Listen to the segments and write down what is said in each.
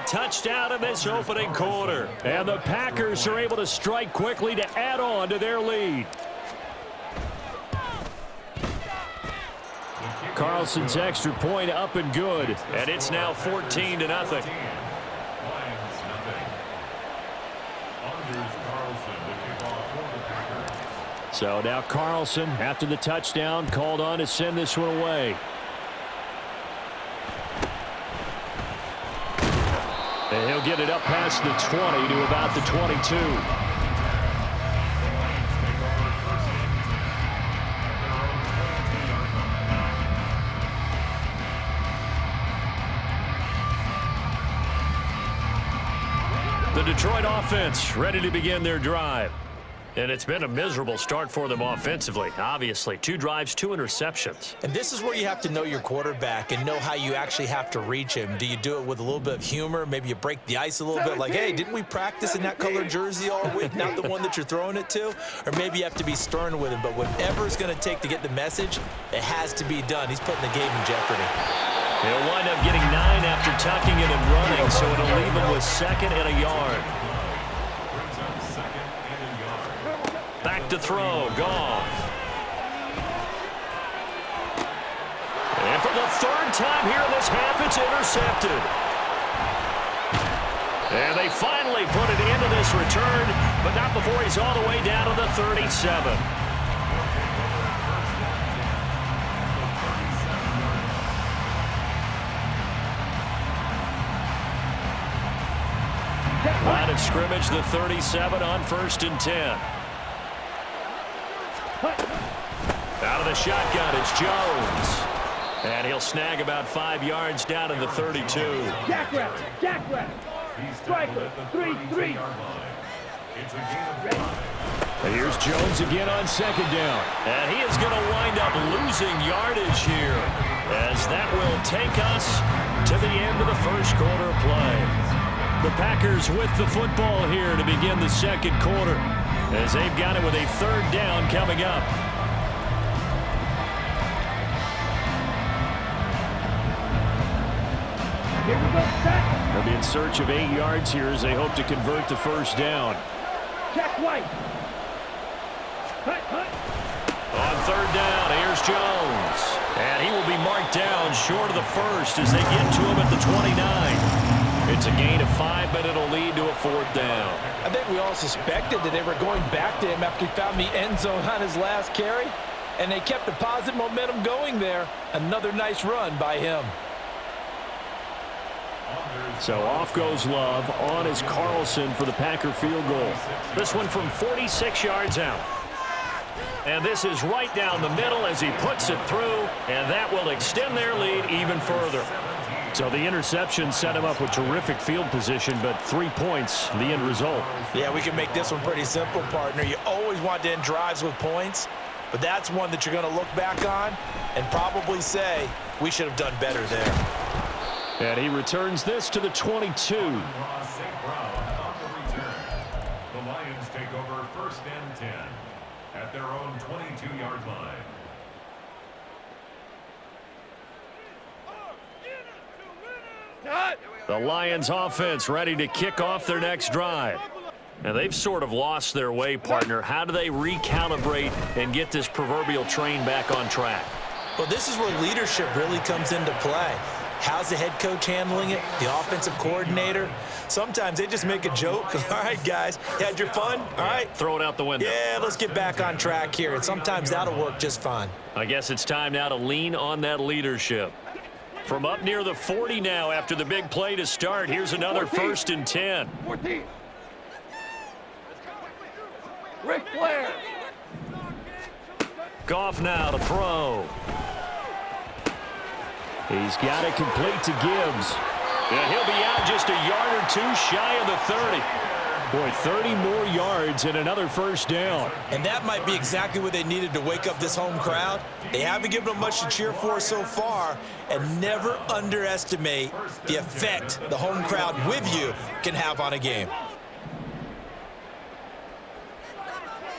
touchdown in this opening quarter. And the Packers are able to strike quickly to add on to their lead. Carlson's extra point up and good. And it's now 14-0. So now Carlson, after the touchdown, called on to send this one away. And he'll get it up past the 20 to about the 22. The Detroit offense ready to begin their drive. And it's been a miserable start for them offensively, obviously. 2 drives, 2 interceptions. And this is where you have to know your quarterback and know how you actually have to reach him. Do you do it with a little bit of humor? Maybe you break the ice a little bit like, hey, didn't we practice in that color jersey all week, not the one that you're throwing it to? Or maybe you have to be stern with him. But whatever it's going to take to get the message, it has to be done. He's putting the game in jeopardy. He'll wind up getting 9 after tucking it and running, so it'll leave him with 2nd and a yard. Back to throw, Goff. And for the 3rd time here in this half, it's intercepted. And they finally put it into this return, but not before he's all the way down to the 37. Line of scrimmage, the 37 on 1st and 10. Out of the shotgun, it's Jones. And he'll snag about 5 yards down in the 32. Jackrabbit, Jackrabbit. Striker, 3-3. And here's Jones again on 2nd down. And he is going to wind up losing yardage here, as that will take us to the end of the 1st quarter of play. The Packers with the football here to begin the 2nd quarter, as they've got it with a 3rd down coming up. Here we go, set. They'll be in search of 8 yards here as they hope to convert the 1st down. Check White. Hut. On 3rd down, here's Jones. And he will be marked down short of the 1st as they get to him at the 29. It's a gain of 5, but it'll lead to a 4th down. I think we all suspected that they were going back to him after he found the end zone on his last carry, and they kept the positive momentum going there. Another nice run by him. So off goes Love. On is Carlson for the Packer field goal. This one from 46 yards out. And this is right down the middle as he puts it through, and that will extend their lead even further. So the interception set him up with terrific field position, but 3 points, the end result. Yeah, we can make this one pretty simple, partner. You always want to end drives with points, but that's one that you're going to look back on and probably say, we should have done better there. And he returns this to the 22. The Lions take over 1st and 10 at their own 22-yard line. The Lions offense ready to kick off their next drive. Now they've sort of lost their way, partner. How do they recalibrate and get this proverbial train back on track? Well, this is where leadership really comes into play. How's the head coach handling it? The offensive coordinator? Sometimes they just make a joke. All right, guys, you had your fun? All right. Throw it out the window. Yeah, let's get back on track here. And sometimes that'll work just fine. I guess it's time now to lean on that leadership. From up near the 40 now after the big play to start, here's another 1st and 10. 14. Ric Flair. Goff now to throw. He's got it complete to Gibbs. And he'll be out just a yard or 2 shy of the 30. Boy, 30 more yards and another 1st down. And that might be exactly what they needed to wake up this home crowd. They haven't given them much to cheer for so far, and never underestimate the effect the home crowd with you can have on a game.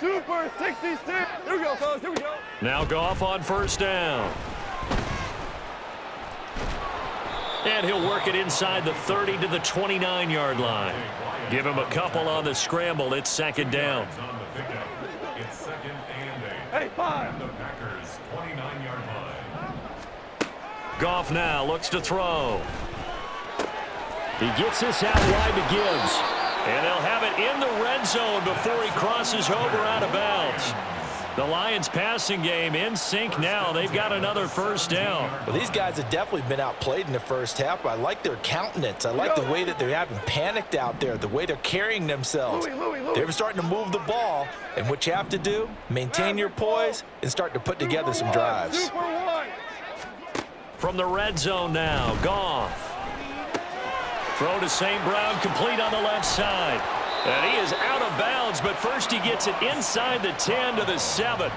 Super 66. Here we go, fellas. Here we go. Now Goff on 1st down. And he'll work it inside the 30 to the 29-yard line. Give him a couple on the scramble. It's second down. It's second and 8. Hey, 5. And the Packers' 29-yard line. Goff now looks to throw. He gets this out wide to Gibbs. And they'll have it in the red zone before he crosses over out of bounds. The Lions passing game in sync now. They've got another first down. Well, these guys have definitely been outplayed in the first half. I like their countenance. I like the way that they haven't panicked out there, the way they're carrying themselves. They're starting to move the ball. And what you have to do, maintain your poise and start to put together some drives. From the red zone now, Goff. Throw to St. Brown, complete on the left side. And he is out of bounds, but first he gets it inside the 10 to the 7.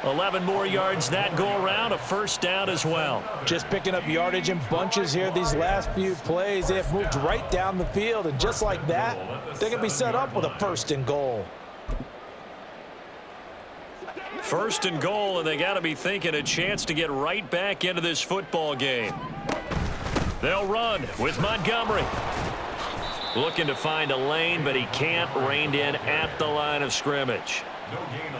11 more yards that go around, a first down as well. Just picking up yardage in bunches here these last few plays. They have moved right down the field, and just like that, they can be set up with a first and goal. First and goal, and they got to be thinking a chance to get right back into this football game. They'll run with Montgomery. Looking to find a lane, but he can't. Reined in at the line of scrimmage.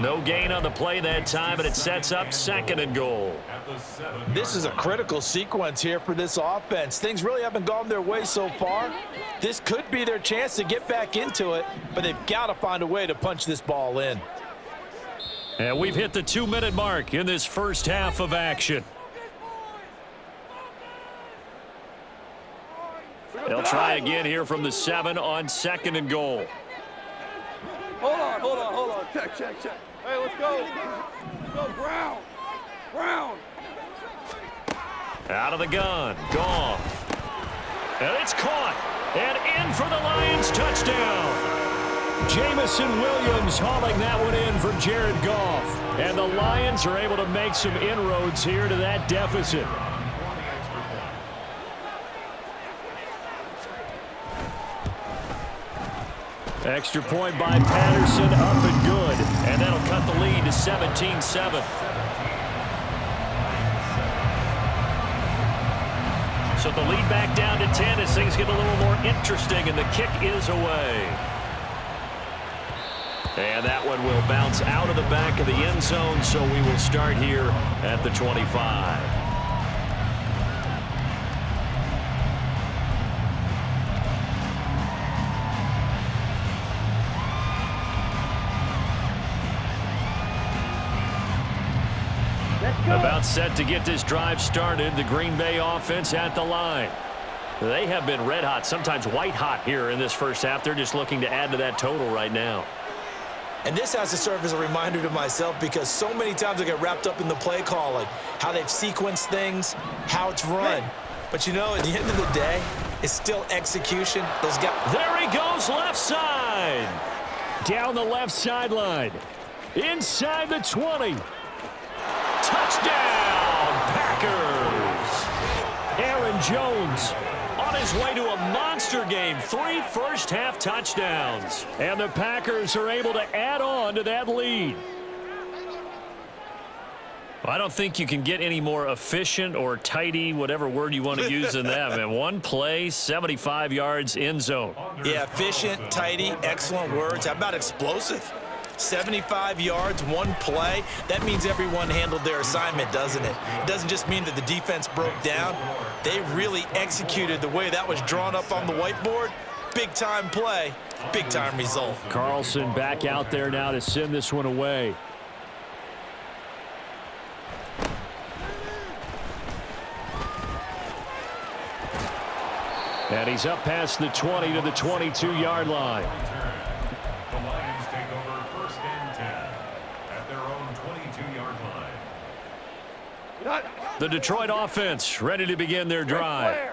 No gain on the play that time, but it sets up second and goal. This is a critical sequence here for this offense. Things really haven't gone their way so far. This could be their chance to get back into it, but they've got to find a way to punch this ball in. And we've hit the 2-minute mark in this first half of action. They'll try again here from the 7 on second and goal. Hold on. Check. Hey, let's go. Let's go, Brown. Out of the gun, Goff. And it's caught. And in for the Lions touchdown. Jamison Williams hauling that one in for Jared Goff. And the Lions are able to make some inroads here to that deficit. Extra point by Patterson, up and good. And that'll cut the lead to 17-7. So the lead back down to 10 as things get a little more interesting, and the kick is away. And that one will bounce out of the back of the end zone, so we will start here at the 25. About set to get this drive started. The Green Bay offense at the line. They have been red hot, sometimes white hot here in this first half. They're just looking to add to that total right now. And this has to serve as a reminder to myself because so many times I get wrapped up in the play call, like how they've sequenced things, how it's run. But you know, at the end of the day, it's still execution. Those guys. There he goes, left side. Down the left sideline. Inside the 20. Touchdown, Packers! Aaron Jones on his way to a monster game. 3 first-half touchdowns. And the Packers are able to add on to that lead. I don't think you can get any more efficient or tidy, whatever word you want to use in that. Man, one play, 75 yards, end zone. Yeah, efficient, tidy, excellent words. How about explosive? 75 yards, one play. That means everyone handled their assignment, doesn't it? It doesn't just mean that the defense broke down. They really executed the way that was drawn up on the whiteboard. Big-time play, big-time result. Carlson back out there now to send this one away. And he's up past the 20 to the 22-yard line. The Lions take over first and 10 at their own 22-yard line. The Detroit offense ready to begin their drive.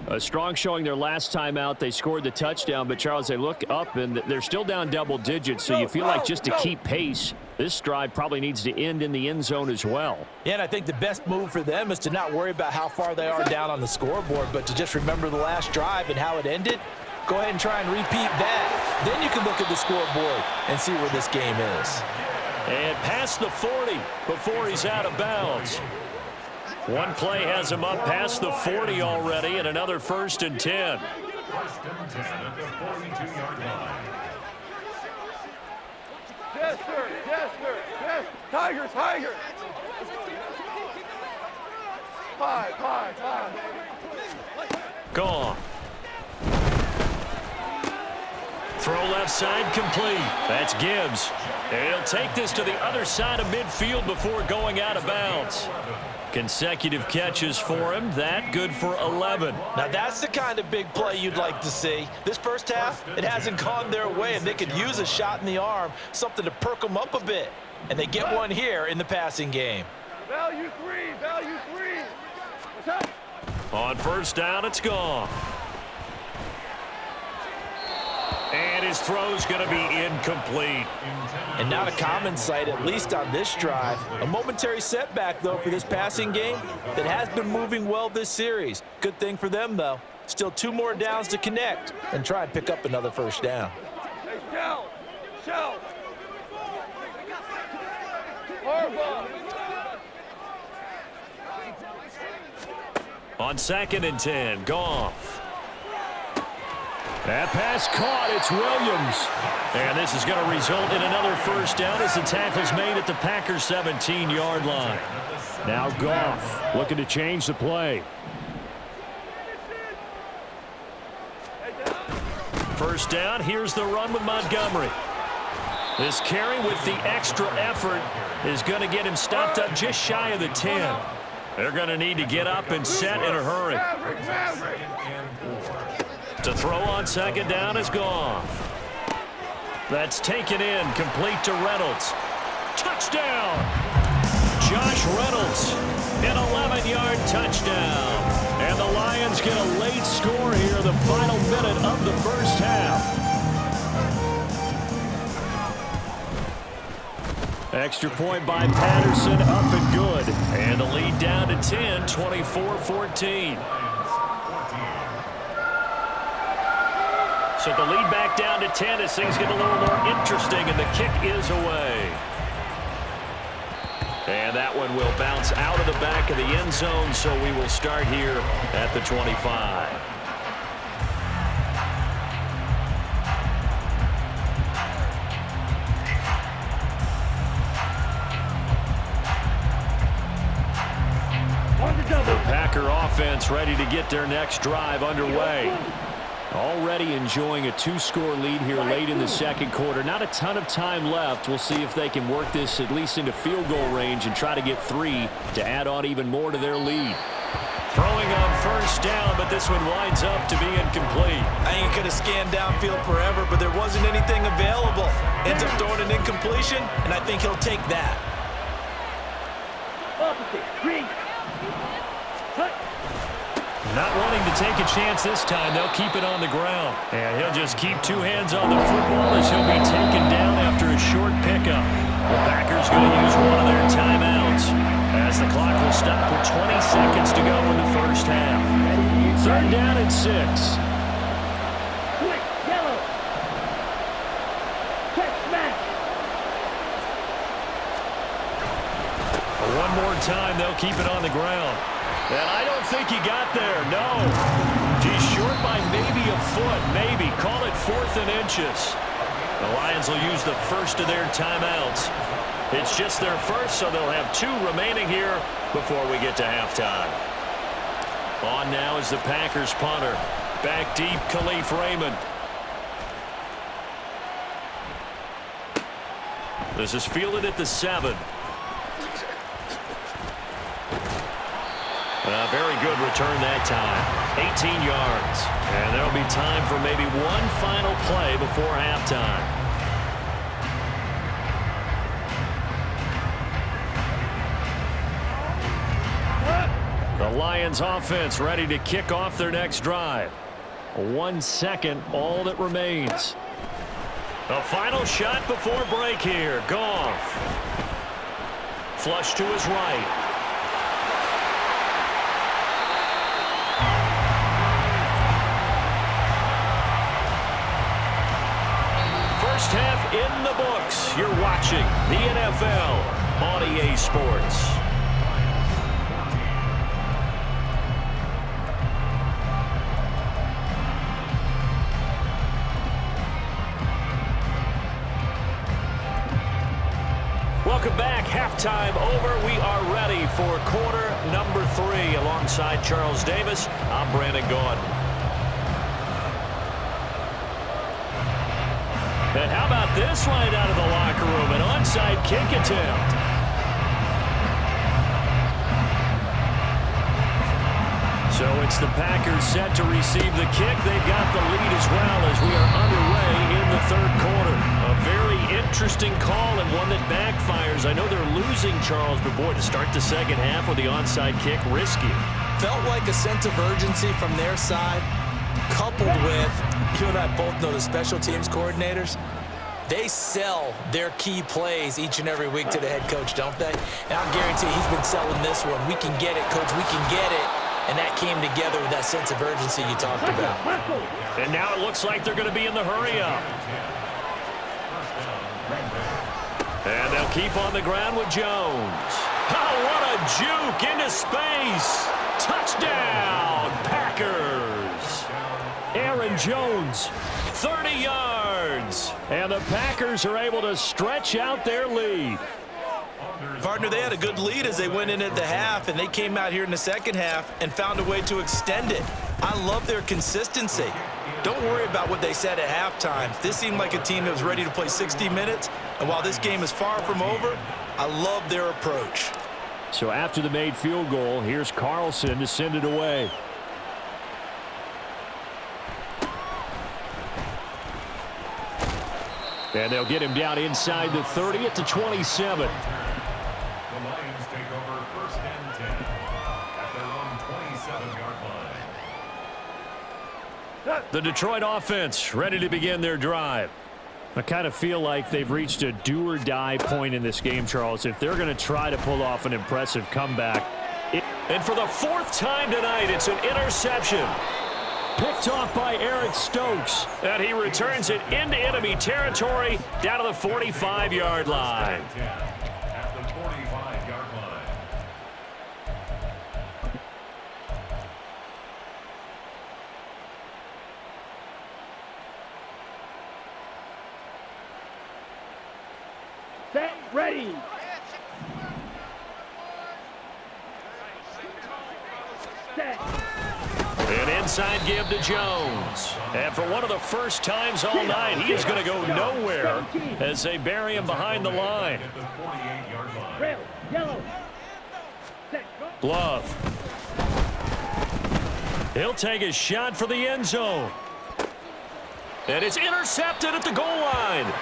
A strong showing their last time out. They scored the touchdown, but Charles, they look up and they're still down double digits, so you feel like just to keep pace, this drive probably needs to end in the end zone as well. Yeah, and I think the best move for them is to not worry about how far they are down on the scoreboard, but to just remember the last drive and how it ended. Go ahead and try and repeat that. Then you can look at the scoreboard and see where this game is. And past the 40 before he's out of bounds. One play has him up past the 40 already, and another 1st and 10. 1st and 10 at the 42-yard line. Jester, Jester, Jester. Tigers, Tigers. 5, 5, 5. Gone. Throw left side complete. That's Gibbs. And he'll take this to the other side of midfield before going out of bounds. Consecutive catches for him. That good for 11. Now that's the kind of big play you'd like to see. This first half, it hasn't gone their way, and they could use a shot in the arm, something to perk them up a bit. And they get one here in the passing game. Value 3, value 3. What's up? On 1st down, it's gone. And his throw's going to be incomplete. And not a common sight, at least on this drive. A momentary setback, though, for this passing game that has been moving well this series. Good thing for them, though. Still 2 more downs to connect and try and pick up another 1st down. Hey, Shell. Shell. Harbaugh. On 2nd and 10, Goff. That pass caught. It's Williams. And this is going to result in another 1st down as the tackle's made at the Packers' 17-yard line. Now Goff looking to change the play. 1st down. Here's the run with Montgomery. This carry with the extra effort is going to get him stopped up just shy of the 10. They're going to need to get up and set in a hurry. To throw on 2nd down is Goff. That's taken in, complete to Reynolds. Touchdown! Josh Reynolds, an 11-yard touchdown. And the Lions get a late score here, the final minute of the 1st half. Extra point by Patterson, up and good. And the lead down to 10, 24-14. So the lead back down to 10 as things get a little more interesting, and the kick is away. And that one will bounce out of the back of the end zone, so we will start here at the 25. The Packer offense ready to get their next drive underway. Already enjoying a 2-score lead here late in the 2nd quarter. Not a ton of time left. We'll see if they can work this at least into field goal range and try to get 3 to add on even more to their lead. Throwing on 1st down, but this one winds up to be incomplete. I ain't going to scan downfield forever, but there wasn't anything available. Ends up throwing an incompletion, and I think he'll take that. Not wanting to take a chance this time, they'll keep it on the ground. And he'll just keep 2 hands on the football as he'll be taken down after a short pickup. The Packers going to use one of their timeouts as the clock will stop with 20 seconds to go in the 1st half. 3rd down and 6. One more time, they'll keep it on the ground. And I don't think he got there, no. He's short by maybe a foot, maybe. Call it 4th and inches. The Lions will use the 1st of their timeouts. It's just their 1st, so they'll have 2 remaining here before we get to halftime. On now is the Packers punter. Back deep, Khalif Raymond. This is fielded at the 7. A very good return that time. 18 yards. And there'll be time for maybe one final play before halftime. The Lions offense ready to kick off their next drive. 1 second, all that remains. A final shot before break here. Goff. Flush to his right. First half in the books. You're watching the NFL on EA Sports. Welcome back. Halftime over. We are ready for quarter number 3. Alongside Charles Davis, I'm Brandon Gaudin. And how about this right out of the locker room? An onside kick attempt. So it's the Packers set to receive the kick. They've got the lead as well as we are underway in the third quarter. A very interesting call and one that backfires. I know they're losing, Charles, but boy, to start the second half with the onside kick, risky. Felt like a sense of urgency from their side, coupled with, you and I both know the special teams coordinators, they sell their key plays each and every week to the head coach, don't they? And I'll guarantee he's been selling this one. We can get it, coach, we can get it. And that came together with that sense of urgency you talked about. And now it looks like they're going to be in the hurry-up. And they'll keep on the ground with Jones. Oh, what a juke into space. Touchdown, Packers. Aaron Jones, 30 yards. And the Packers are able to stretch out their lead. Partner, they had a good lead as they went in at the half, and they came out here in the second half and found a way to extend it. I love their consistency. Don't worry about what they said at halftime. This seemed like a team that was ready to play 60 minutes, and while this game is far from over, I love their approach. So after the made field goal, here's Carlson to send it away. And they'll get him down inside the 30 at the 27. The Detroit offense ready to begin their drive. I kind of feel like they've reached a do-or-die point in this game, Charles, if they're going to try to pull off an impressive comeback. And for the fourth time tonight, it's an interception. Picked off by Eric Stokes. And he returns it into enemy territory down to the 45-yard line. Set, ready. Set. An inside give to Jones. And for one of the first times all night, he is going to go nowhere as they bury him behind the line. Red, yellow. Set. Glove. He'll take a shot for the end zone. And it's intercepted at the goal line.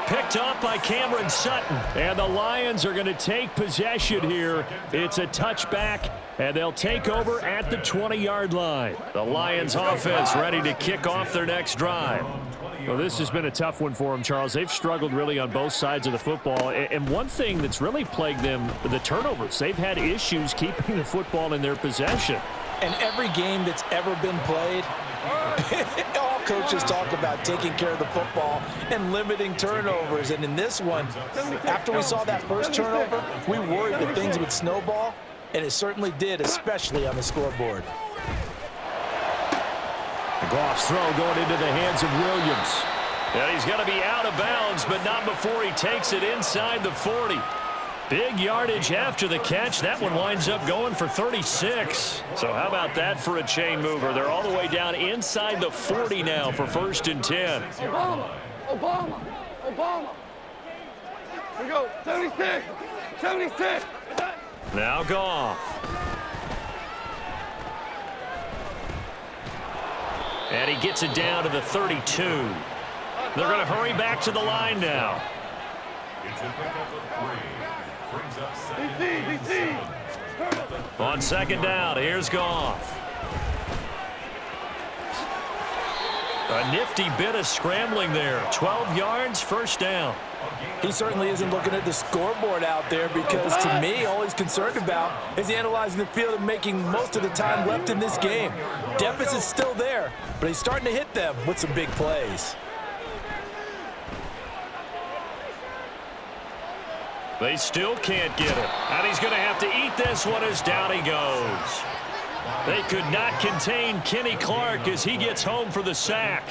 Picked off by Cameron Sutton. And the Lions are going to take possession here. It's a touchback, and they'll take over at the 20-yard line. The Lions offense ready to kick off their next drive. Well, this has been a tough one for them, Charles. They've struggled really on both sides of the football. And one thing that's really plagued them, the turnovers. They've had issues keeping the football in their possession. And every game that's ever been played, all coaches talk about taking care of the football and limiting turnovers. And in this one, after we saw that first turnover, we worried that things would snowball, and it certainly did, especially on the scoreboard. Goff's throw going into the hands of Williams. And he's going to be out of bounds, but not before he takes it inside the 40. Big yardage after the catch. That one winds up going for 36. So how about that for a chain mover? They're all the way down inside the 40 now for 1st and 10. Obama, Obama, Obama. Here we go. 76, 76. Now Goff. And he gets it down to the 32. They're going to hurry back to the line now. It's a pickup of 3. Brings up second DC. On second down, here's Goff. A nifty bit of scrambling there. 12 yards, 1st down. He certainly isn't looking at the scoreboard out there because, to me, all he's concerned about is analyzing the field and making most of the time left in this game. Deficit's still there, but he's starting to hit them with some big plays. They still can't get it. And he's going to have to eat this one as down he goes. They could not contain Kenny Clark as he gets home for the sack.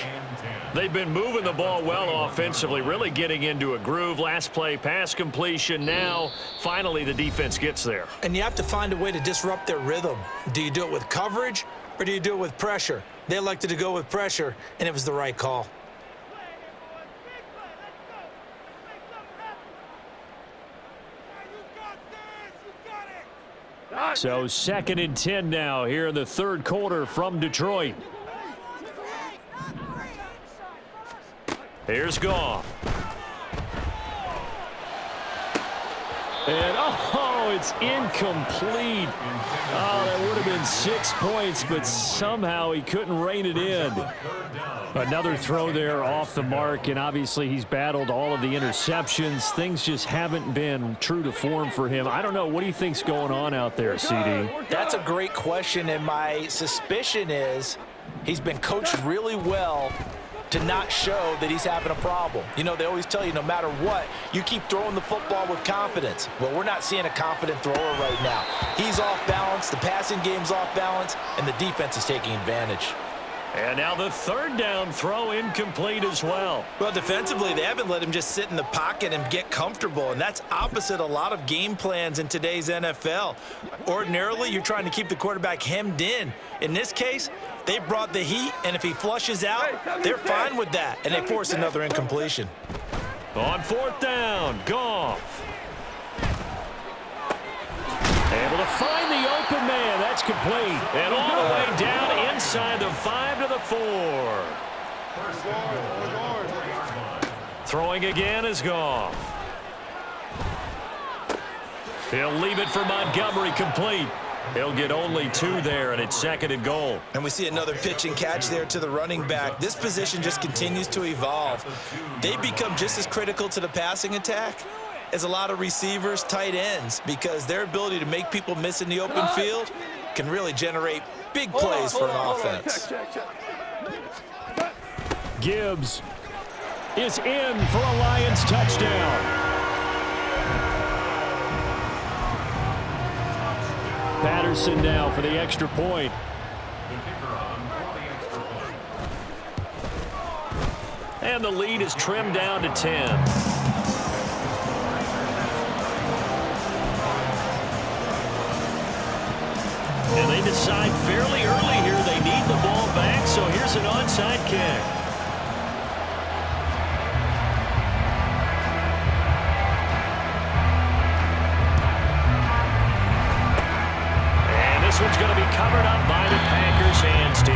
They've been moving the ball well offensively, really getting into a groove. Last play, pass completion. Now, finally, the defense gets there. And you have to find a way to disrupt their rhythm. Do you do it with coverage or do you do it with pressure? They elected to go with pressure, and it was the right call. So 2nd and 10 now here in the third quarter from Detroit. Here's Goff. And, oh, it's incomplete. Oh, that would have been 6 points, but somehow he couldn't rein it in. Another throw there off the mark, and obviously he's battled all of the interceptions. Things just haven't been true to form for him. I don't know. What do you think's going on out there, CD? That's a great question, and my suspicion is he's been coached really well to not show that he's having a problem. You know, they always tell you no matter what, you keep throwing the football with confidence. Well, we're not seeing a confident thrower right now. He's off balance, the passing game's off balance, and the defense is taking advantage. And now the third down throw incomplete as well. Well, defensively, they haven't let him just sit in the pocket and get comfortable, and that's opposite a lot of game plans in today's NFL. Ordinarily, you're trying to keep the quarterback hemmed in. In this case, they brought the heat, and if he flushes out, they're fine with that, and they force another incompletion. On 4th down, Goff. Able to find the open man. That's complete. And all the way down inside the 5 to the 4. Throwing again is Goff. He'll leave it for Montgomery, complete. He'll get only 2 there, and it's 2nd and goal. And we see another pitch and catch there to the running back. This position just continues to evolve. They become just as critical to the passing attack as a lot of receivers, tight ends, because their ability to make people miss in the open field can really generate big plays for an offense. Gibbs is in for a Lions touchdown. Patterson now for the extra point. And the lead is trimmed down to 10. And they decide fairly early here they need the ball back, so here's an onside kick. And this one's going to be covered up by the Packers hands team.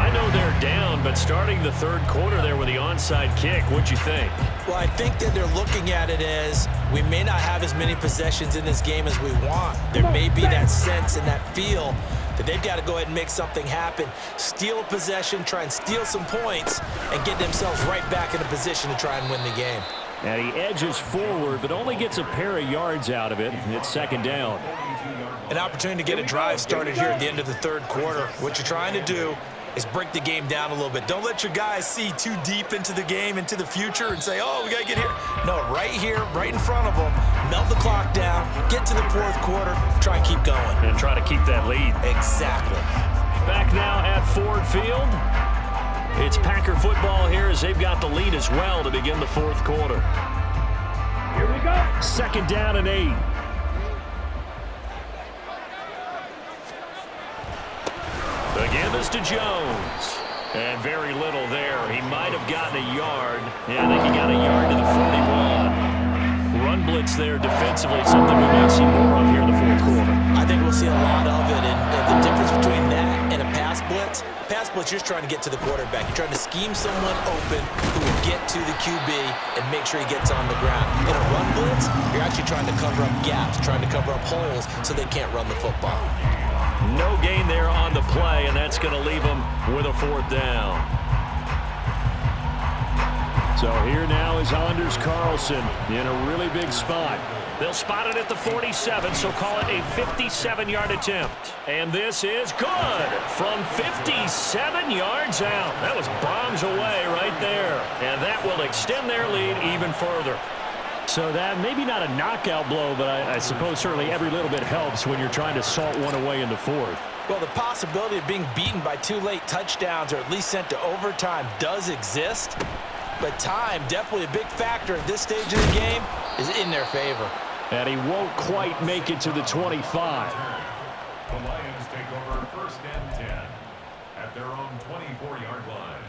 I know they're down, but starting the third quarter there with the onside kick, what'd you think? Well, I think that they're looking at it as we may not have as many possessions in this game as we want. There may be that sense and that feel that they've got to go ahead and make something happen, steal a possession, try and steal some points, and get themselves right back in a position to try and win the game. And he edges forward, but only gets a pair of yards out of it. It's 2nd down. An opportunity to get a drive started here at the end of the third quarter. What you're trying to do is break the game down a little bit. Don't let your guys see too deep into the game, into the future, and say, oh, we got to get here. No, right here, right in front of them, melt the clock down, get to the fourth quarter, try and keep going. And try to keep that lead. Exactly. Back now at Ford Field. It's Packer football here as they've got the lead as well to begin the fourth quarter. Here we go. 2nd down and 8. Again, this to Jones. And very little there. He might have gotten a yard. Yeah, I think he got a yard to the 41. Run blitz there defensively, something we might see more of here in the fourth quarter. I think we'll see a lot of it, and the difference between that and a pass blitz, you're just trying to get to the quarterback. You're trying to scheme someone open who will get to the QB and make sure he gets on the ground. In a run blitz, you're actually trying to cover up gaps, trying to cover up holes so they can't run the football. No gain there on the play, and that's going to leave them with a 4th down. So here now is Anders Carlson in a really big spot. They'll spot it at the 47, so call it a 57-yard attempt. And this is good from 57 yards out. That was bombs away right there. And that will extend their lead even further. So that maybe not a knockout blow, but I suppose certainly every little bit helps when you're trying to salt one away in the fourth. Well, the possibility of being beaten by 2 late touchdowns or at least sent to overtime does exist, but time, definitely a big factor at this stage of the game, is in their favor. And he won't quite make it to the 25. The Lions take over first and 10 at their own 24-yard line.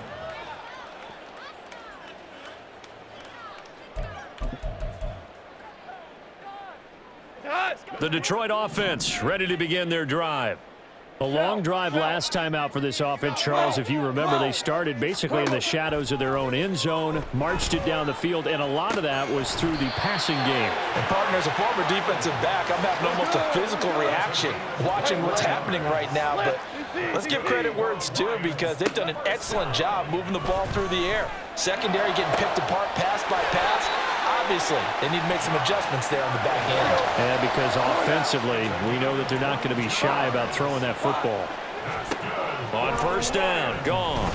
The Detroit offense ready to begin their drive. A long drive last time out for this offense, Charles. If you remember, they started basically in the shadows of their own end zone, marched it down the field, and a lot of that was through the passing game. And, partner, as a former defensive back, I'm having almost a physical reaction watching what's happening right now. But let's give credit where it's due, because they've done an excellent job moving the ball through the air. Secondary getting picked apart pass by pass. Obviously, they need to make some adjustments there on the back end. Yeah, because offensively, we know that they're not going to be shy about throwing that football. On first down, gone.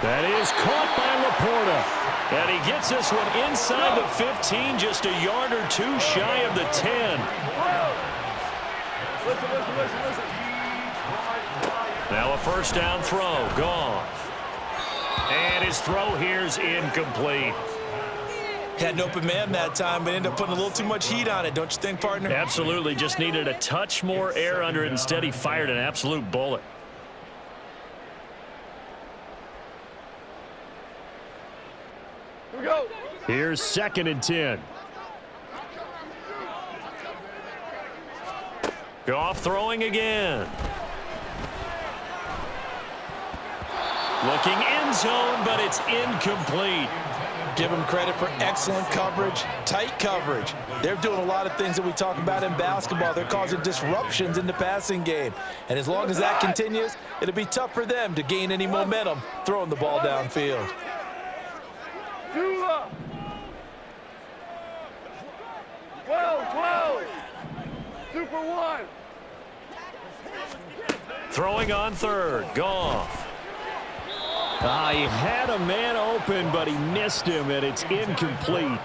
That is caught by Laporta. And he gets this one inside the 15, just a yard or two shy of the 10. Listen. Now a first down throw, gone. And his throw here's incomplete. Had an open man that time, but ended up putting a little too much heat on it, don't you think, partner? Absolutely. Just needed a touch more air under it. Instead, he fired an absolute bullet. Here we go. Here's 2nd and 10. Goff throwing again. Looking end zone, but it's incomplete. Give them credit for excellent coverage, tight coverage. They're doing a lot of things that we talk about in basketball. They're causing disruptions in the passing game. And as long as that continues, it'll be tough for them to gain any momentum throwing the ball downfield. 12. Super 1. Throwing on 3rd, Goff. He had a man open, but he missed him, and it's incomplete.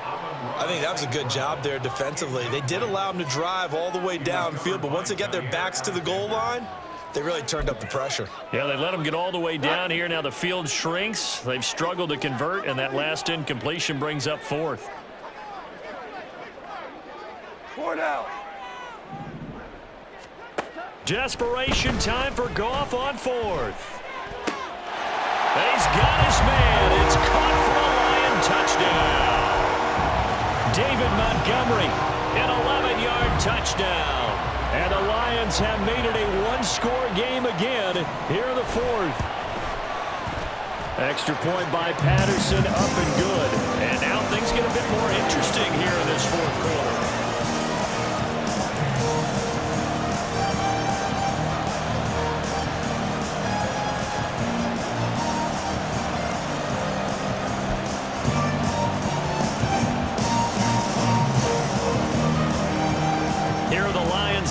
I think that was a good job there defensively. They did allow him to drive all the way downfield, but once they got their backs to the goal line, they really turned up the pressure. Yeah, they let him get all the way down here. Now the field shrinks. They've struggled to convert, and that last incompletion brings up 4th. 4 down. Desperation time for Goff on 4th. And he's got his man. It's caught for a Lion touchdown. David Montgomery, an 11-yard touchdown. And the Lions have made it a one-score game again here in the 4th. Extra point by Patterson, up and good. And now things get a bit more interesting here in this 4th quarter.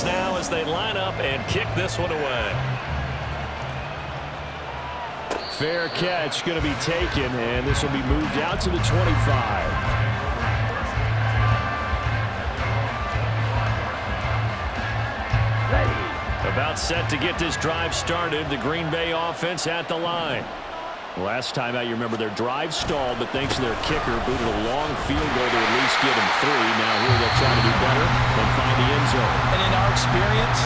Now as they line up and kick this one away. Fair catch going to be taken, and this will be moved out to the 25. About set to get this drive started. The Green Bay offense at the line. Last time out, you remember their drive stalled, but thanks to their kicker, booted a long field goal to at least get them 3. Now here they'll try to do better and find the end zone. And in our experience,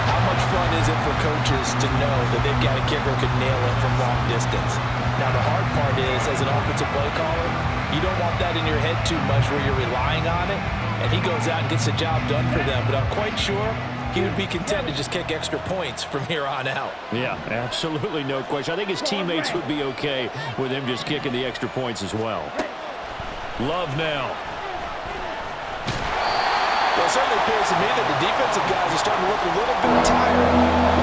how much fun is it for coaches to know that they've got a kicker who can nail it from long distance? Now the hard part is, as an offensive play caller, you don't want that in your head too much where you're relying on it, and he goes out and gets the job done for them. But I'm quite sure he would be content to just kick extra points from here on out. Yeah, absolutely no question. I think his teammates would be okay with him just kicking the extra points as well. Love now. Well, it certainly appears to me that the defensive guys are starting to look a little bit tired.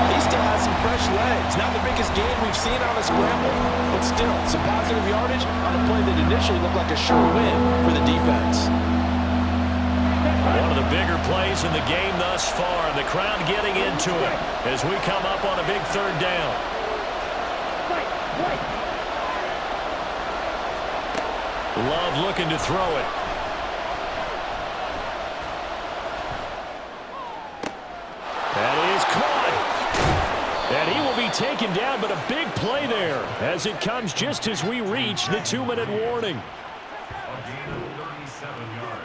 He still has some fresh legs. Not the biggest game we've seen on a scramble, but still some positive yardage on a play that initially looked like a sure win for the defense. One of the bigger plays in the game thus far, and the crowd getting into it as we come up on a big 3rd down. Love looking to throw it. That is caught. taken down, but a big play there as it comes just as we reach the 2-minute warning. A gain of 37 yards.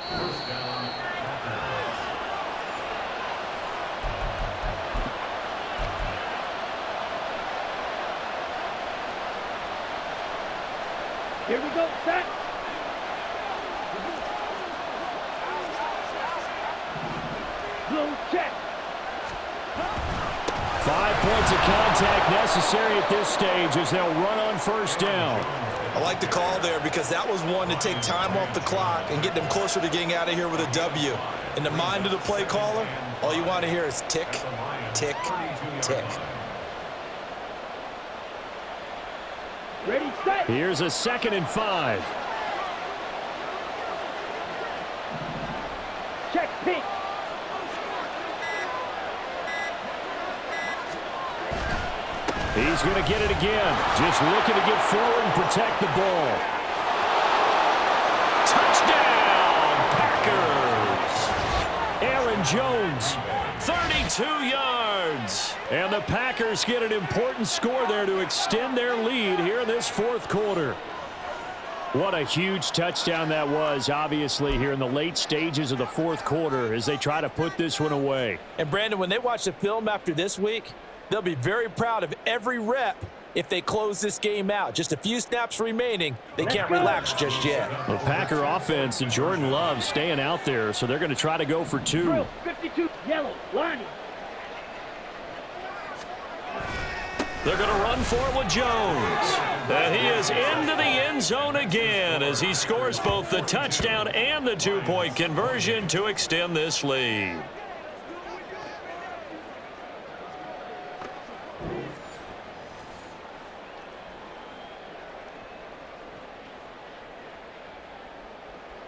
First down, Packers. Here we go, set. Blue check. 5 points of contact necessary at this stage as they'll run on first down. I like the call there because that was one to take time off the clock and get them closer to getting out of here with a W. In the mind of the play caller, all you want to hear is tick, tick, tick. Ready, set. Here's a 2nd and 5. Check, pink. He's going to get it again. Just looking to get forward and protect the ball. Touchdown, Packers! Aaron Jones, 32 yards. And the Packers get an important score there to extend their lead here in this 4th quarter. What a huge touchdown that was, obviously, here in the late stages of the 4th quarter as they try to put this one away. And, Brandon, when they watch the film after this week, they'll be very proud of every rep if they close this game out. Just a few snaps remaining. They can't relax just yet. The Packer offense and Jordan Love staying out there, so they're going to try to go for 2. 52, yellow, Lonnie. They're going to run for it with Jones. And he is into the end zone again as he scores both the touchdown and the 2-point conversion to extend this lead.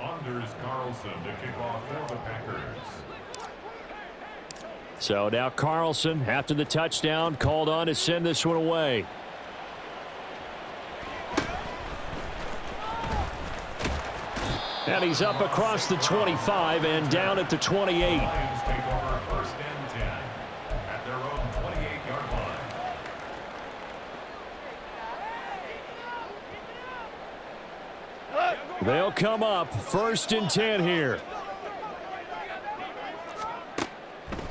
Anders Carlson to kick off for the Packers. So now Carlson, after the touchdown, called on to send this one away. And he's up across the 25 and down at the 28. Lions take over first and 10 at their own 28-yard line. They'll come up 1st and 10 here.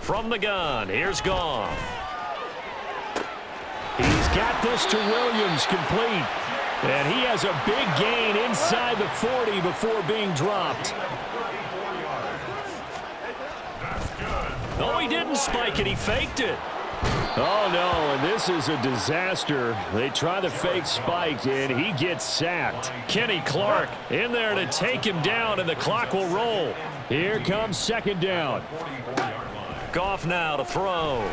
From the gun, here's Goff. He's got this to Williams, complete. And he has a big gain inside the 40 before being dropped. No, he didn't spike it. He faked it. Oh, no, and this is a disaster. They try the fake spike, and he gets sacked. Kenny Clark in there to take him down, and the clock will roll. Here comes 2nd down. Goff now to throw.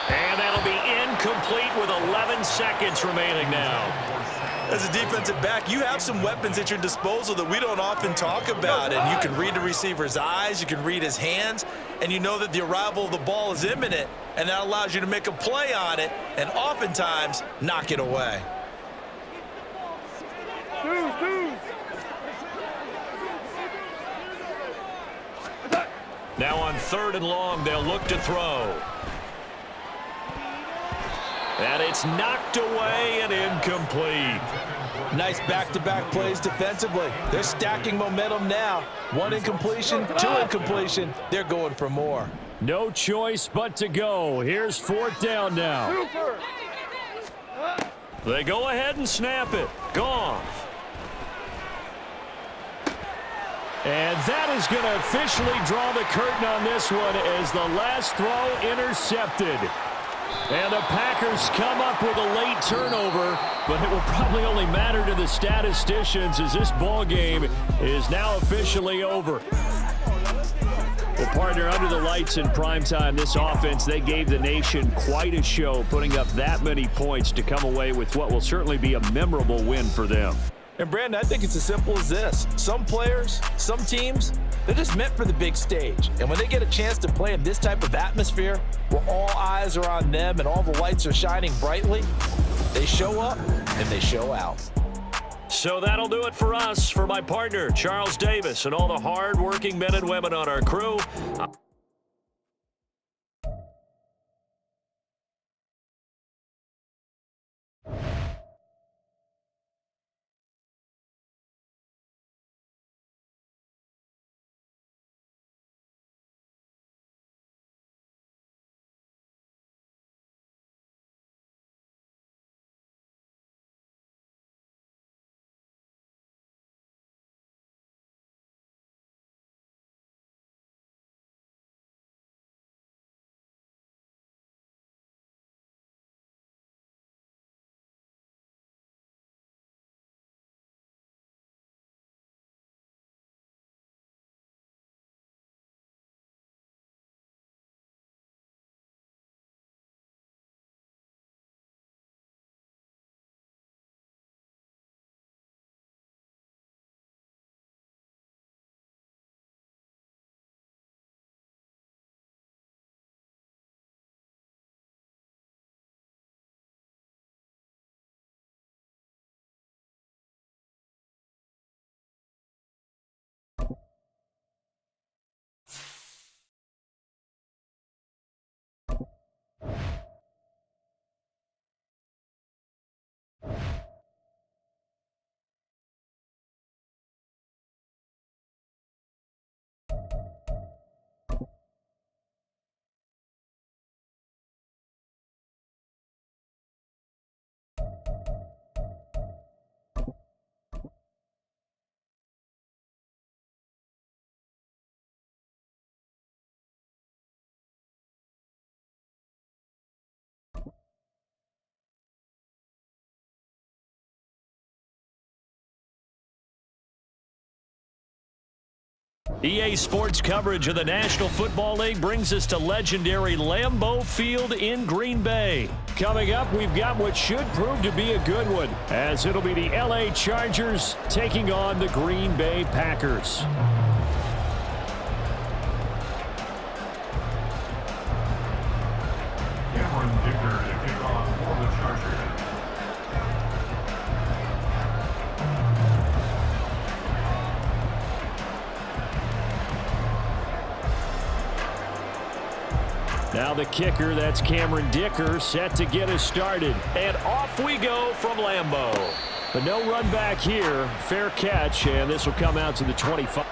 And that'll be incomplete with 11 seconds remaining now. As a defensive back, you have some weapons at your disposal that we don't often talk about. And you can read the receiver's eyes, you can read his hands, and you know that the arrival of the ball is imminent, and that allows you to make a play on it and oftentimes knock it away. Now on 3rd and long, they'll look to throw. And it's knocked away and incomplete. Nice back-to-back plays defensively. They're stacking momentum now. 1 incompletion, 2 incompletion. They're going for more. No choice but to go. Here's 4th down now. They go ahead and snap it. Goff. And that is going to officially draw the curtain on this one as the last throw intercepted. And the Packers come up with a late turnover, but it will probably only matter to the statisticians as this ball game is now officially over. Well, partner, under the lights in primetime, this offense, they gave the nation quite a show, putting up that many points to come away with what will certainly be a memorable win for them. And, Brandon, I think it's as simple as this. Some players, some teams, they're just meant for the big stage. And when they get a chance to play in this type of atmosphere where all eyes are on them and all the lights are shining brightly, they show up and they show out. So that'll do it for us. For my partner, Charles Davis, and all the hard-working men and women on our crew, EA Sports coverage of the National Football League brings us to legendary Lambeau Field in Green Bay. Coming up, we've got what should prove to be a good one, as it'll be the LA Chargers taking on the Green Bay Packers. To kick off for the Chargers. Now the kicker, that's Cameron Dicker, set to get us started. And off we go from Lambeau. But no run back here. Fair catch, and this will come out to the 25.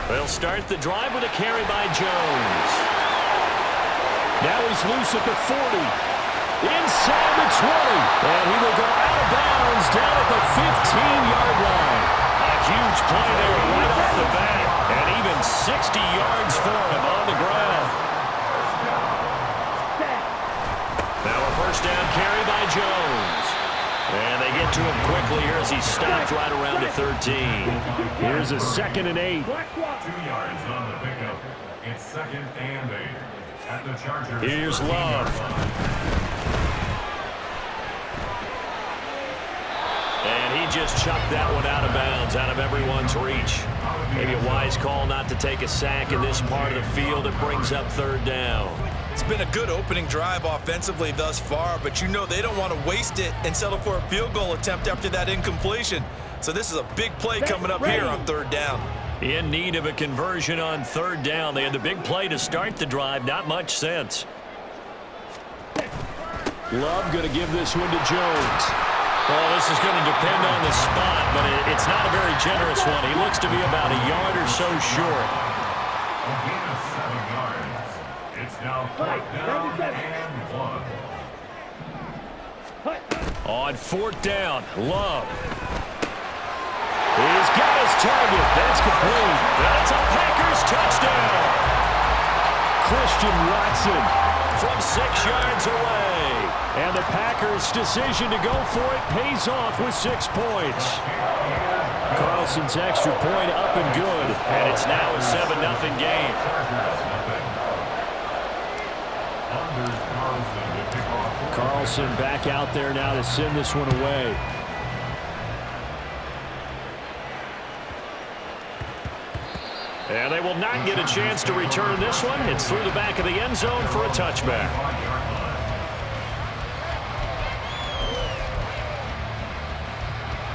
They'll start the drive with a carry by Jones. Now he's loose at the 40. Inside the 20. And he will go out of bounds down at the 15-yard line. A huge play there right off the bat. And even 60 yards for him on the ground. Now a first down carry by Jones. And they get to him quickly here as he stopped right around the 13. Here's a 2nd and 8. 2 yards on the pickup. It's 2nd and 8. At the Chargers. Here's Love. And he just chucked that one out of bounds, out of everyone's reach. Maybe a wise call not to take a sack in this part of the field. It brings up 3rd down. It's been a good opening drive offensively thus far, but you know they don't want to waste it and settle for a field goal attempt after that incompletion. So this is a big play coming up here on 3rd down. In need of a conversion on 3rd down. They had the big play to start the drive. Not much sense. Love going to give this one to Jones. Oh, this is going to depend on the spot, but it's not a very generous one. He looks to be about a yard or so short. A gain of 7 yards. It's now 4th down and 1. On 4th down, Love. He's got his target. That's complete. That's a Packers touchdown. Christian Watson from 6 yards away. And the Packers' decision to go for it pays off with 6 points. Carlson's extra point up and good. And it's now a 7-0 game. Carlson back out there now to send this one away. And they will not get a chance to return this one. It's through the back of the end zone for a touchback.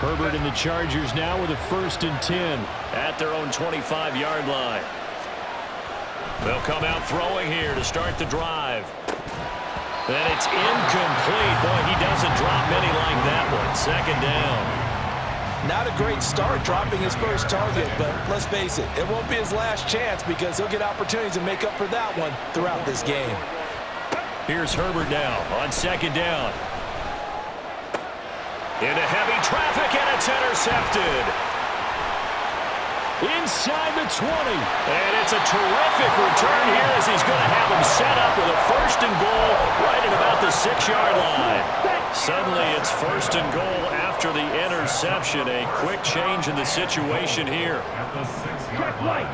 Herbert and the Chargers now with a 1st and 10 at their own 25-yard line. They'll come out throwing here to start the drive. And it's incomplete. Boy, he doesn't drop many like that one. 2nd down. Not a great start dropping his first target, but let's face it, it won't be his last chance because he'll get opportunities to make up for that one throughout this game. Here's Herbert now on 2nd down. Into heavy traffic, and it's intercepted. Inside the 20. And it's a terrific return here as he's going to have him set up with a 1st and goal right at about the 6-yard line. Suddenly it's 1st and goal after the interception. A quick change in the situation here. At the 6-yard line.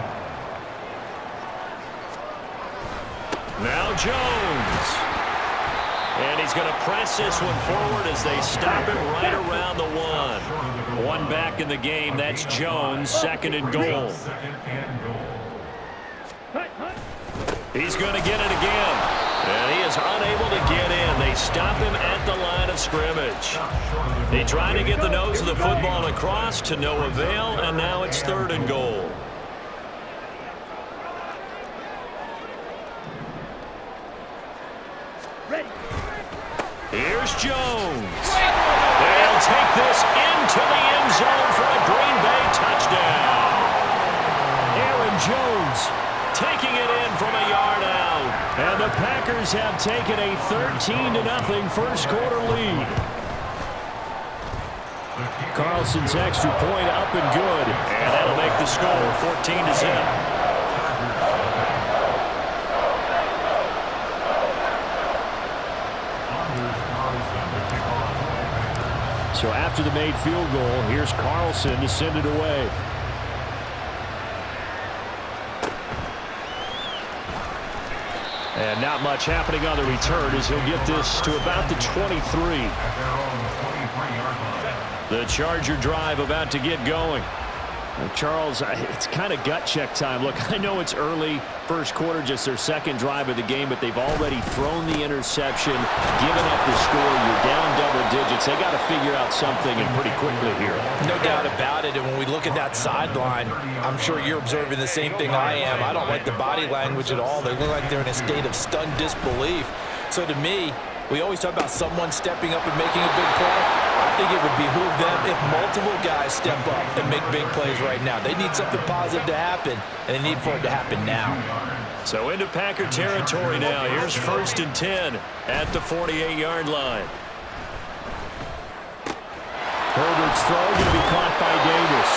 Now Jones. And he's going to press this one forward as they stop it right around the 1. One back in the game. That's Jones, 2nd and goal. He's going to get it again. And he is unable to get in. They stop him at the line of scrimmage. They try to get the nose of the football across to no avail, and now it's 3rd and goal. Here's Jones. They'll take this into the end zone for a Green Bay touchdown. Aaron Jones taking it in from a yard out. And the Packers have taken a 13-0 first quarter lead. Carlson's extra point up and good. And that'll make the score 14-0. So after the made field goal, here's Carlson to send it away. And not much happening on the return as he'll get this to about the 23. The Charger drive about to get going. Charles, it's kind of gut check time. Look, I know it's early, first quarter, just their second drive of the game, but they've already thrown the interception, given up the score. You're down double digits. They got to figure out something, and pretty quickly here. No doubt about it. And when we look at that sideline, I'm sure you're observing the same thing I am. I don't like the body language at all. They look like they're in a state of stunned disbelief. So to me, we always talk about someone stepping up and making a big play. I think it would behoove them if multiple guys step up and make big plays right now. They need something positive to happen, and they need for it to happen now. So into Packer territory now. Here's 1st and 10 at the 48-yard line. Herbert's throw going to be caught by Davis.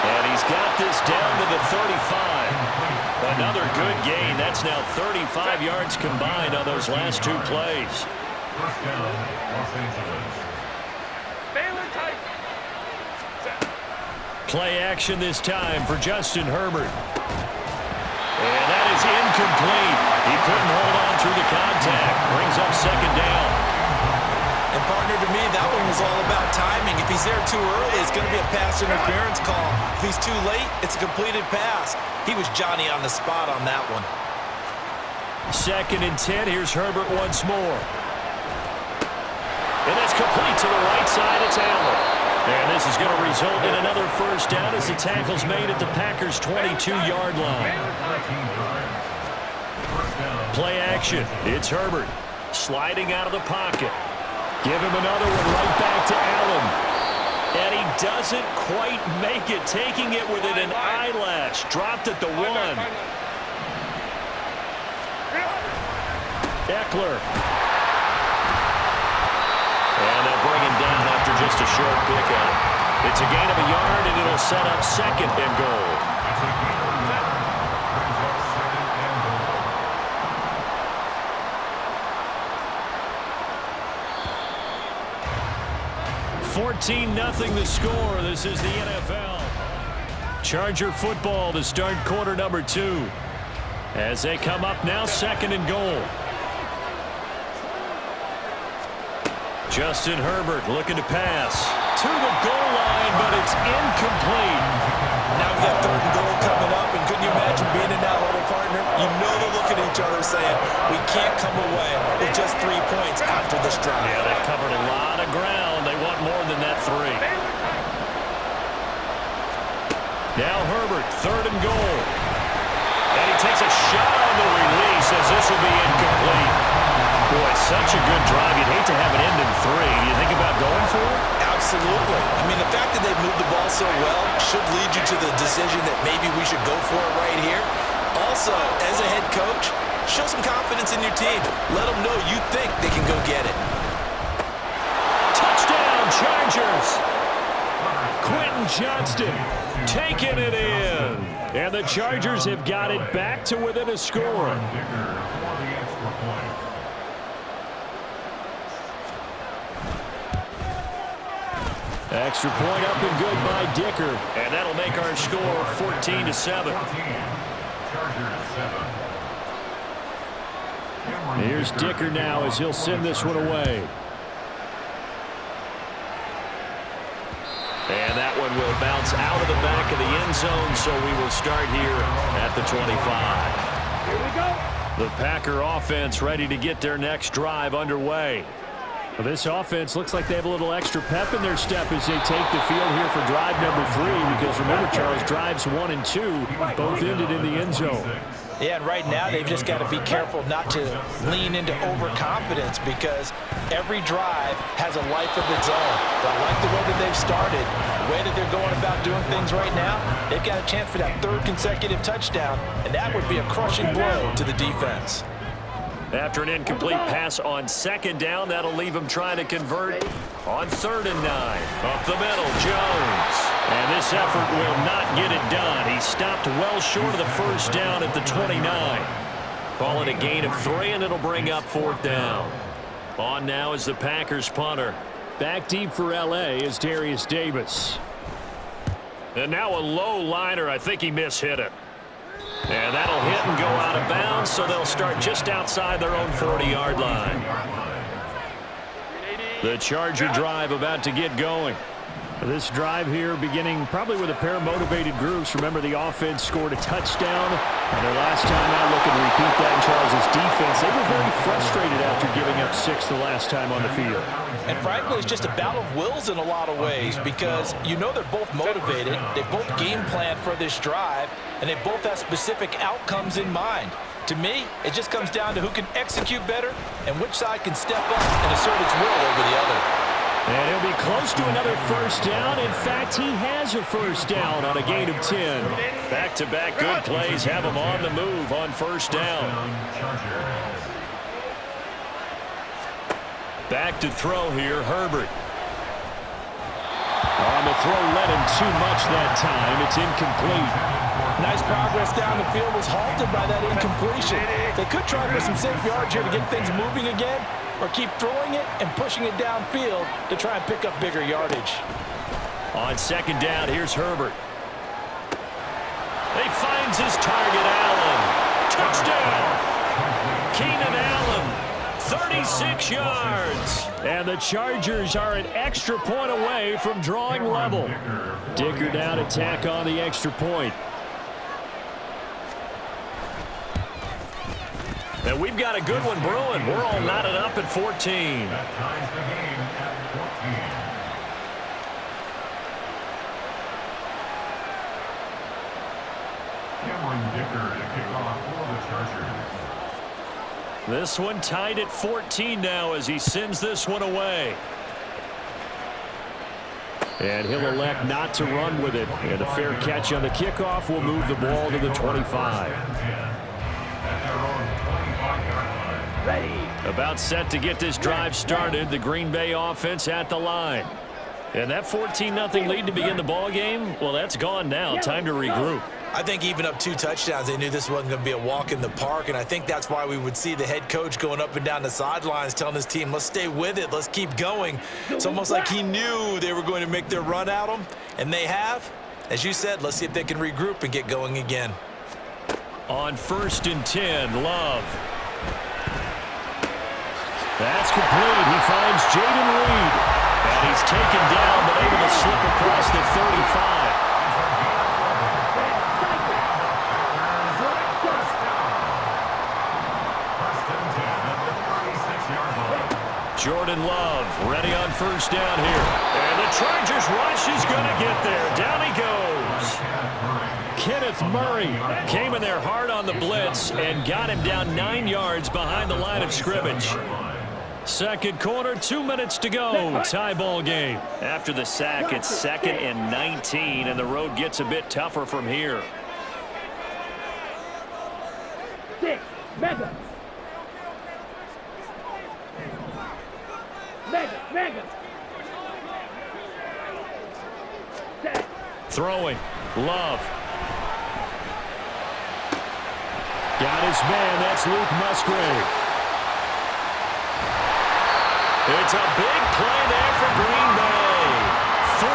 And he's got this down to the 35. Another good gain. That's now 35 yards combined on those last 2 plays. First down, Los Angeles. Play action this time for Justin Herbert. And that is incomplete. He couldn't hold on through the contact. Brings up 2nd down. And partner, to me, that one was all about timing. If he's there too early, it's going to be a pass interference call. If he's too late, it's a completed pass. He was Johnny on the spot on that one. 2nd and 10. Here's Herbert once more. And that's complete to the right side. It's Allen. And this is going to result in another first down as the tackle's made at the Packers' 22-yard line. Play action. It's Herbert sliding out of the pocket. Give him another one right back to Allen. And he doesn't quite make it, taking it within an eyelash. Dropped at the 1. Eckler. And they'll bring him down after just a short pickup. It's a gain of a yard, and it'll set up 2nd and goal. 14-0 the score. This is the NFL. Charger football to start quarter number 2. As they come up now, 2nd and goal. Justin Herbert looking to pass to the goal line, but it's incomplete. Now we got 3rd and goal coming up, and couldn't you imagine being in that huddle, partner? You know they're looking at each other saying, we can't come away with just 3 points after this drive. Yeah, they've covered a lot of ground. They want more than that 3. Now Herbert, 3rd and goal. And he takes a shot on the release as this will be incomplete. Boy, such a good drive. You'd hate to have it end in 3. Do you think about going for it? Absolutely. I mean, the fact that they moved the ball so well should lead you to the decision that maybe we should go for it right here. Also, as a head coach, show some confidence in your team. Let them know you think they can go get it. Touchdown, Chargers! Quentin Johnston taking it in. And the Chargers have got it back to within a score. Extra point up and good by Dicker. And that'll make our score 14-7. Here's Dicker now as he'll send this one away. And that one will bounce out of the back of the end zone, so we will start here at the 25. Here we go. The Packer offense ready to get their next drive underway. Well, this offense looks like they have a little extra pep in their step as they take the field here for drive number 3, because remember, Charles, drives 1 and 2 both ended in the end zone. Yeah, and right now they've just got to be careful not to lean into overconfidence, because every drive has a life of its own. But I like the way that they've started, the way that they're going about doing things right now. They've got a chance for that 3rd consecutive touchdown, and that would be a crushing blow to the defense. After an incomplete pass on 2nd down, that'll leave him trying to convert on 3rd and 9. Up the middle, Jones. And this effort will not get it done. He stopped well short of the 1st down at the 29. Call it a gain of 3, and it'll bring up 4th down. On now is the Packers punter. Back deep for L.A. is Darius Davis. And now a low liner. I think he mishit it. And that'll hit and go out of bounds, so they'll start just outside their own 40-yard line. The Charger drive about to get going. This drive here beginning probably with a pair of motivated groups. Remember, the offense scored a touchdown. And their last time out, looking to repeat that in Charles' defense. They were very frustrated after giving up 6 the last time on the field. And frankly, it's just a battle of wills in a lot of ways, because you know they're both motivated. They both game planned for this drive, and they both have specific outcomes in mind. To me, it just comes down to who can execute better and which side can step up and assert its will over the other. And he'll be close to another 1st down. In fact, he has a 1st down on a gain of 10. Back-to-back good plays have him on the move on 1st down. Back to throw here, Herbert. On the throw, led him too much that time. It's incomplete. Nice progress down the field, was halted by that incompletion. They could try for some safe yards here to get things moving again, or keep throwing it and pushing it downfield to try and pick up bigger yardage. On 2nd down, here's Herbert. He finds his target, Allen. Touchdown! Keenan Allen, 36 yards. And the Chargers are an extra point away from drawing level. Dicker down to tack on the extra point. And we've got a good one brewing. We're all knotted up at 14. That ties the game at 14. Cameron Dicker to kick off for the Chargers. This one tied at 14 now as he sends this one away. And he'll elect not to run with it. And a fair catch on the kickoff will move the ball to the 25. About set to get this drive started. The Green Bay offense at the line. And that 14-0 lead to begin the ball game, well, that's gone now. Time to regroup. I think even up 2 touchdowns, they knew this wasn't going to be a walk in the park, and I think that's why we would see the head coach going up and down the sidelines telling his team, let's stay with it, let's keep going. It's almost like he knew they were going to make their run at him, and they have. As you said, let's see if they can regroup and get going again. On 1st and 10, Love. That's complete. He finds Jaden Reed. And he's taken down, but able to slip across the 35. Jordan Love ready on 1st down here. And the Chargers rush is going to get there. Down he goes. Kenneth Murray came in there hard on the blitz and got him down 9 yards behind the line of scrimmage. 2nd quarter, 2 minutes to go. Tie ball game. After the sack, it's 2nd and 19, and the road gets a bit tougher from here. 6, Mega. Mega. Throwing. Love. Got his man. That's Luke Musgrave. It's a big play there for Green Bay. 3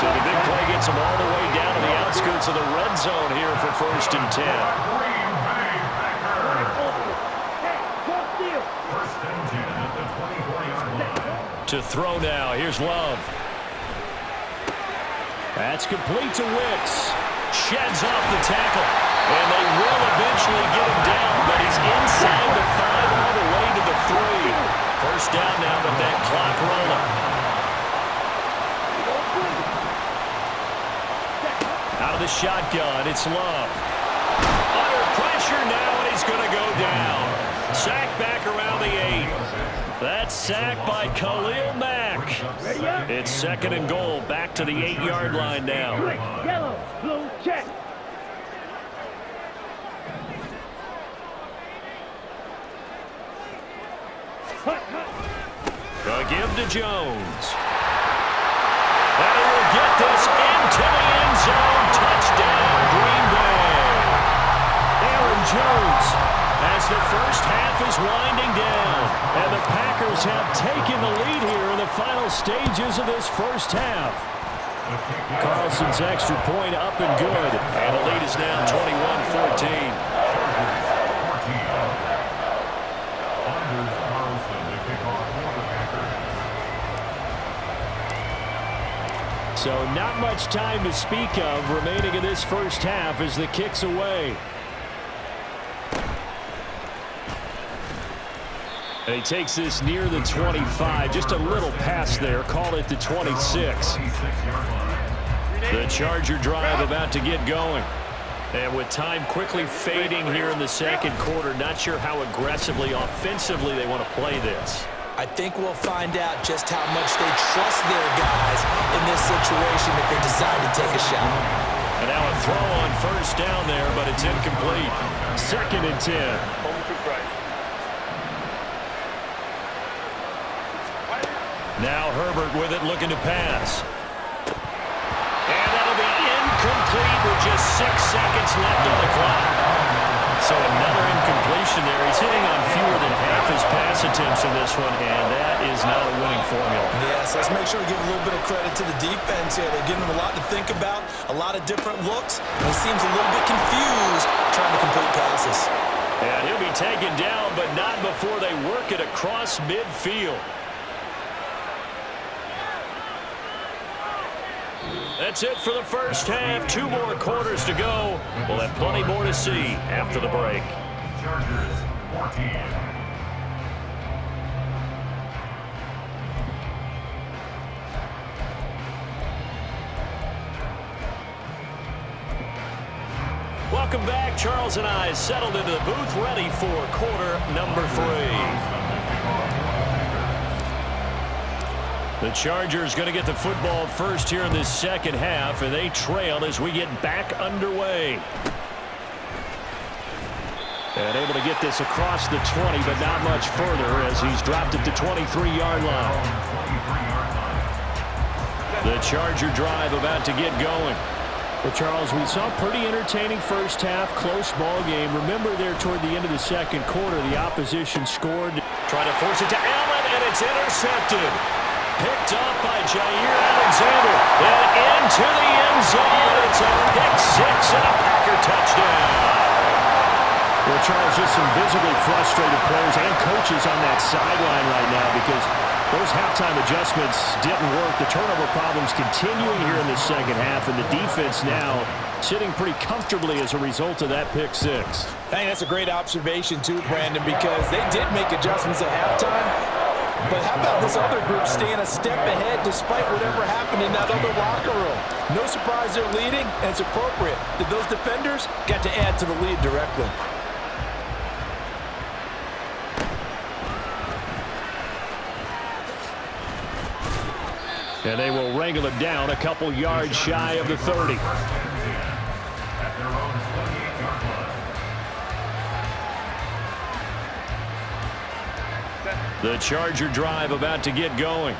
So the big play gets them all the way down to the outskirts of the red zone here for 1st and 10. To throw now. Here's Love. That's complete to Wicks. Sheds off the tackle. And they will eventually get him down, but he's inside the 5 all the way to the 3. 1st down now, but that clock rolling. Out of the shotgun, it's Love. Under pressure now, and he's going to go down. Sacked back around the 8. That's sacked by Khalil Mack. It's 2nd and goal, back to the 8-yard line now. Yellow, blue, check. A give to Jones. And he will get this into the end zone. Touchdown, Green Bay. Aaron Jones, as the first half is winding down. And the Packers have taken the lead here in the final stages of this first half. Carlson's extra point up and good. And the lead is now 21-14. So not much time to speak of remaining in this first half as the kick's away. And he takes this near the 25. Just a little pass there. Call it the 26. The Charger drive about to get going. And with time quickly fading here in the second quarter, not sure how aggressively, offensively they want to play this. I think we'll find out just how much they trust their guys in this situation if they decide to take a shot. And now a throw on 1st down there, but it's incomplete. 2nd and 10. Now Herbert with it, looking to pass. And that'll be incomplete with just 6 seconds left on the clock. So another incompletion there. He's hitting on fewer than half his pass attempts in this one, and that is not a winning formula. Yes, let's make sure we give a little bit of credit to the defense here. They're giving him a lot to think about, a lot of different looks, and he seems a little bit confused trying to complete passes. And he'll be taken down, but not before they work it across midfield. That's it for the first half. 2 more quarters to go. We'll have plenty more to see after the break. Chargers 14. Welcome back. Charles and I settled into the booth, ready for quarter number 3. The Chargers going to get the football first here in this second half, and they trail as we get back underway. And able to get this across the 20, but not much further as he's dropped it to 23-yard line. The Charger drive about to get going. Well, Charles, we saw a pretty entertaining first half, close ball game. Remember there toward the end of the second quarter, the opposition scored. Trying to force it to Allen, and it's intercepted. Picked up by Jair Alexander, and into the end zone. It's a pick 6 and a Packer touchdown. Well, Charles, just some visibly frustrated players and coaches on that sideline right now because those halftime adjustments didn't work. The turnover problems continuing here in the second half, and the defense now sitting pretty comfortably as a result of that pick 6. I think that's a great observation too, Brandon, because they did make adjustments at halftime. But how about this other group staying a step ahead despite whatever happened in that other locker room? No surprise they're leading, and it's appropriate that those defenders got to add to the lead directly. And they will wrangle it down a couple yards shy of the 30. At their own 28-yard line. The Charger drive about to get going.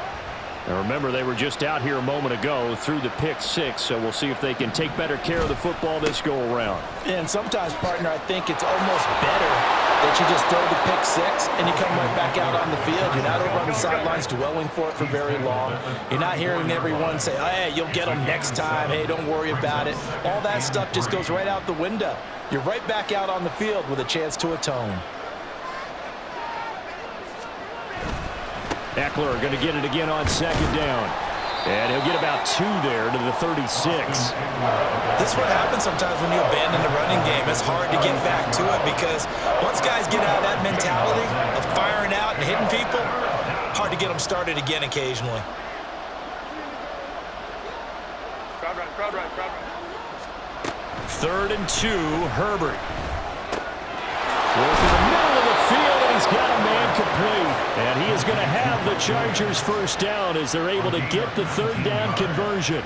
And remember, they were just out here a moment ago through the pick 6, so we'll see if they can take better care of the football this go-around. And sometimes, partner, I think it's almost better that that you just throw the pick six and you come right back out on the field. You're not over on the sidelines dwelling for it for very long. You're not hearing everyone say, oh, hey, you'll get them next time. Hey, don't worry about it. All that stuff just goes right out the window. You're right back out on the field with a chance to atone. Eckler going to get it again on second down. And he'll get about 2 there to the 36. This is what happens sometimes when you abandon the running game. It's hard to get back to it because once guys get out of that mentality of firing out and hitting people, hard to get them started again occasionally. Crowd right. 3rd and 2, Herbert. Working the middle of the field, and he's got a man complete. And he is going to have the Chargers first down as they're able to get the 3rd down conversion.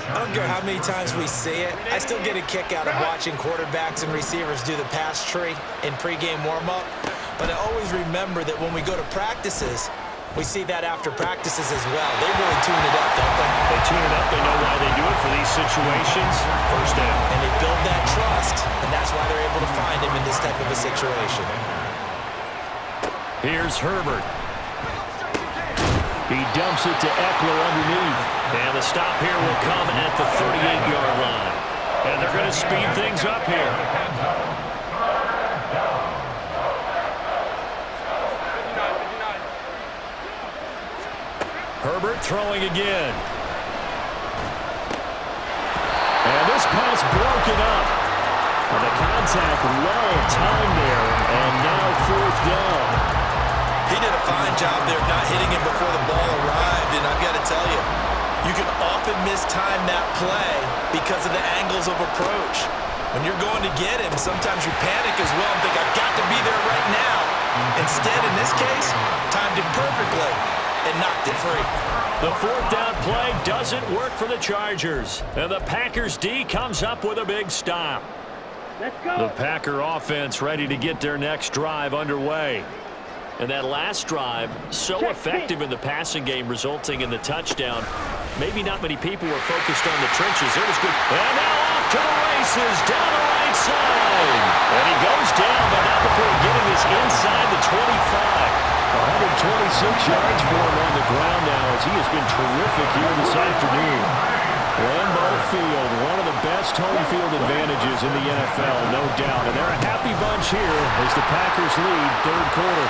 I don't care how many times we see it. I still get a kick out of watching quarterbacks and receivers do the pass tree in pregame warm-up. But I always remember that when we go to practices, we see that after practices as well. They really tune it up, don't they? They tune it up. They know why they do it for these situations. First down. And they build that trust, and that's why they're able to find him in this type of a situation. Here's Herbert. He dumps it to Eckler underneath. And the stop here will come at the 38-yard line. And they're going to speed things up here. Herbert throwing again. And this pass broken up. And the contact well of time there. And now 4th down. He did a fine job there not hitting him before the ball arrived. And I've got to tell you, you can often mistime that play because of the angles of approach. When you're going to get him, sometimes you panic as well and think, I've got to be there right now. Instead, in this case, timed it perfectly and knocked it free. The 4th down play doesn't work for the Chargers. And the Packers D comes up with a big stop. Let's go. The Packer offense ready to get their next drive underway. And that last drive, so effective in the passing game, resulting in the touchdown. Maybe not many people were focused on the trenches. It was good. And now off to the races, down the right side. And he goes down, but not before getting this inside the 25. 126 yards for him on the ground now as he has been terrific here this afternoon. Lambeau Field, one of the best home field advantages in the NFL, no doubt. And they're a happy bunch here as the Packers lead 3rd quarter.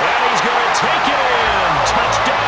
And he's going to take it in. Touchdown.